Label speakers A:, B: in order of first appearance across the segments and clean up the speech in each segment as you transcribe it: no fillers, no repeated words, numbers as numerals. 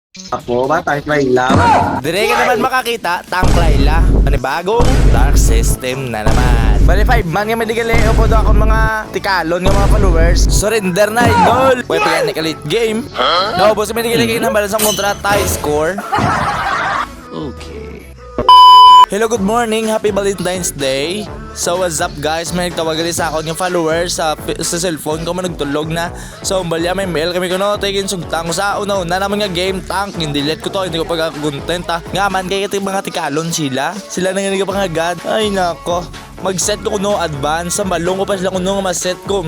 A: Ako ba? Tangklay laban.
B: Dire ka naman makakita, Tangklayla. Panibagong dark system na naman. Bali 5 man nga madigaleo po daw akong mga tikalon ng mga followers. Surrender na idol. Pwede yan elite game. Naubos kami madigaleo ng balance ang kontra tie score. Hello, good morning. Happy Valentine's Day. So what's up guys? May nagtawagan sa ako ng followers sa cellphone ko nagtulog na. So balya may mail kami kuno taking sugtang ko sa una naman nga game tank. Hindi delete ko to, hindi ko pag-content ha. Nga man kay kating mga tikalon sila. Sila nang nga pangagad. Ay nako. Mag-set ko no advance. Sa malong ko pa sila kuno nga ma-set ko.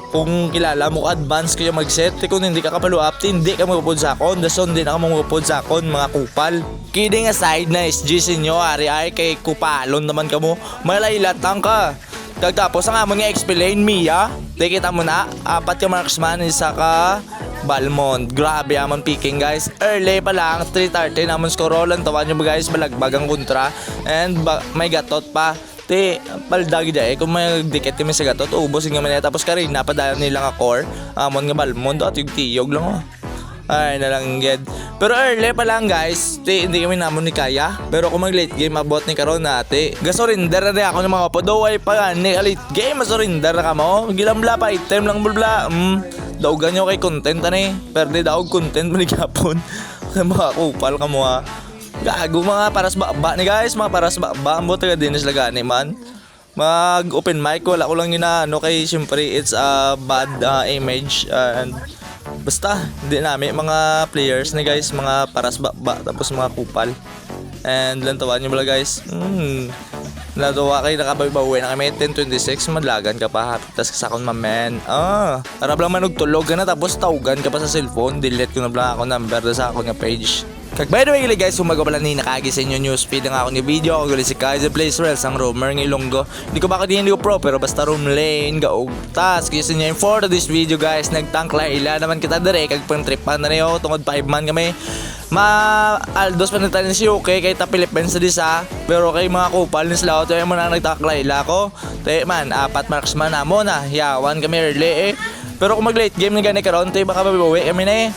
B: Kung kilala mo advance kayo mag-set, kung hindi ka kapalo up, hindi ka magpupod sa akon. Dason din ako magpupod sa akon, mga kupal. Kidding aside na SG sinyo, ari ay kay kupalon naman ka mo. Malailatang ka. Tapos ang amon nga explain Mia. Kita mo na, 4 ka marksman, isa ka Balmond. Grabe amon picking guys. Early pa lang, 3:30 namon scrollan. Tawan nyo ba guys, balagbagang kontra. And may gatot pa. Te, paldagi da kung may dikit kami sa gatot, ubos nga man tapos karin napadala nila nga core, amon nga Balmond at yung tiyog lang oh. Ay nalang ged. Pero early pa lang guys, te, hindi kami namon ni kaya. Pero kung mag late game abot ni karon nate. Gasurinder na rin ako ng mga podoway pa ni late game, masurinder na ka mo. Gilambla pa item lang bulbla. Daugan nyo kay content ani. Perde daog content mo ni kapon. Mga kupal ka mo ha. Gago mga paras ba ni guys, mga paras ba mo taga dinis lagani man. Mag open mic wala ko lang inaano kay syempre it's a bad image and basta hindi namin mga players ni guys, mga paras ba tapos mga kupal. And lang tawan niyo bala guys. Nadawa kay nakabawi-bawi na kami 10:26 madlagan ka pa hapitas ka sa akon mamen. Arab lang man tulog ka na tapos tawgan ka pa sa cellphone, delete ko na bala ako number sa akon nga page. Kag by the way guys, kung magpapala ni nakagi sa inyo newsfeed ng ako ni video, ako gali si Kaiser Place Rails, ang roamer ng Ilonggo. Hindi ko baka hindi ko pro, pero basta room lane, gaog tas. Kaya sa inyo for this video guys, nagtangklayla naman kita dire, kag pang-tripan na niyo, tungod 5 man kami. Aldos pa natin si UK, kay ta Philippines na disa, pero kay mga kupal ni Slaw, tayo mo na nagtangklayla ko. Tayo man, 4 marksman na mo na, yawan kami early Pero kung mag late game na gani karon tayo baka mabawi kami na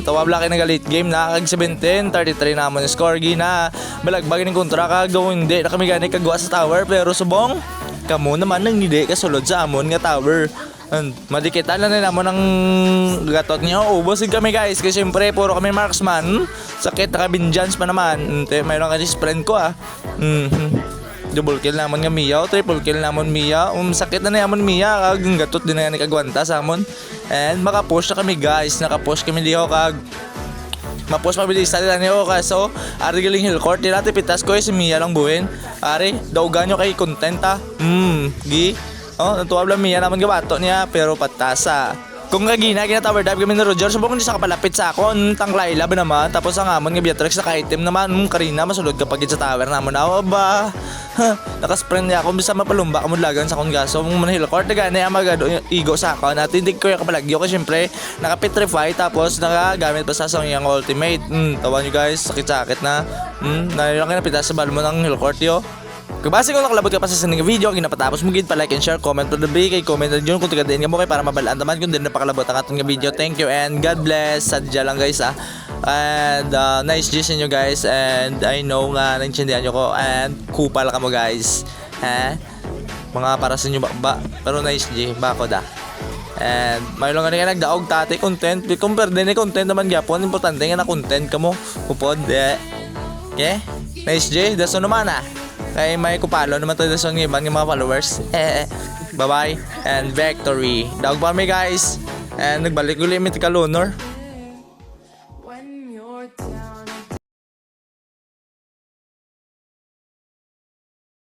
B: tawab laki na late game na kag 17-33 na mo ni score gina balagbag ning kontra kag hindi na kami gani kagwa sa tower pero subong kamo naman nang hindi ka sulod sa amon nga tower. Madikitan na nila mo ng gatot niyo. Ubos kami guys kasi syempre puro kami marksman. Sakit na kabinjans pa naman. Mayroon kasi friend ko double kill namon nga Mia o triple kill namon Mia. Sakit na namon Mia kag gatot din na ni kagwanta sa amon. And makapush na kami guys, nakapush kami diho kag mapush mabilis nila niyo kaso ari galing hill court nila pitas ko si Mia lang buhin. Ari daugan nyo kay content gi. Natuwa lang Mia naman gabato niya pero patasa. Kung kagina tower dive kami ni Roger, subong hindi sa kapalapit sa akon, Tangklayla ba naman, tapos ang amon nga Beatrix sa item naman, Karina masulod kapag sa tower namon ba. Nakasprint niya ako bisa mapalumba ka lagan sa akong gaso, mong hill court gani magado igo sa akon at hindi ko yung kapalagyo kasi syempre nakapetrify tapos nakagamit pa sa yung ultimate. Tawan nyo guys, sakit-sakit na. Nailang ka napitas sa bal mo ng hill court yo. Kung base kung nakalabot ka pa sa sining video, ginapatapos mo gid pa like and share, comment to the break, kay comment na dyan kung tigadin ka mo kay para mabalaan naman kung din napakalabot ang atong video. Thank you and God bless. Sadya lang guys And nice G's inyo guys and I know nga naintindihan nyo ko and kupal ka mo guys. Mga para sa inyo ba pero nice G, bako da. And may lang nga nagdaog tate content, compare din content naman gyapon, importante nga na content ka mo. Kupod okay? Nice G, daso naman kay may kupalo naman to sa ng ibang mga followers. Bye bye and victory. Daog pa mi guys. And nagbalik ulit mi tika Lunor.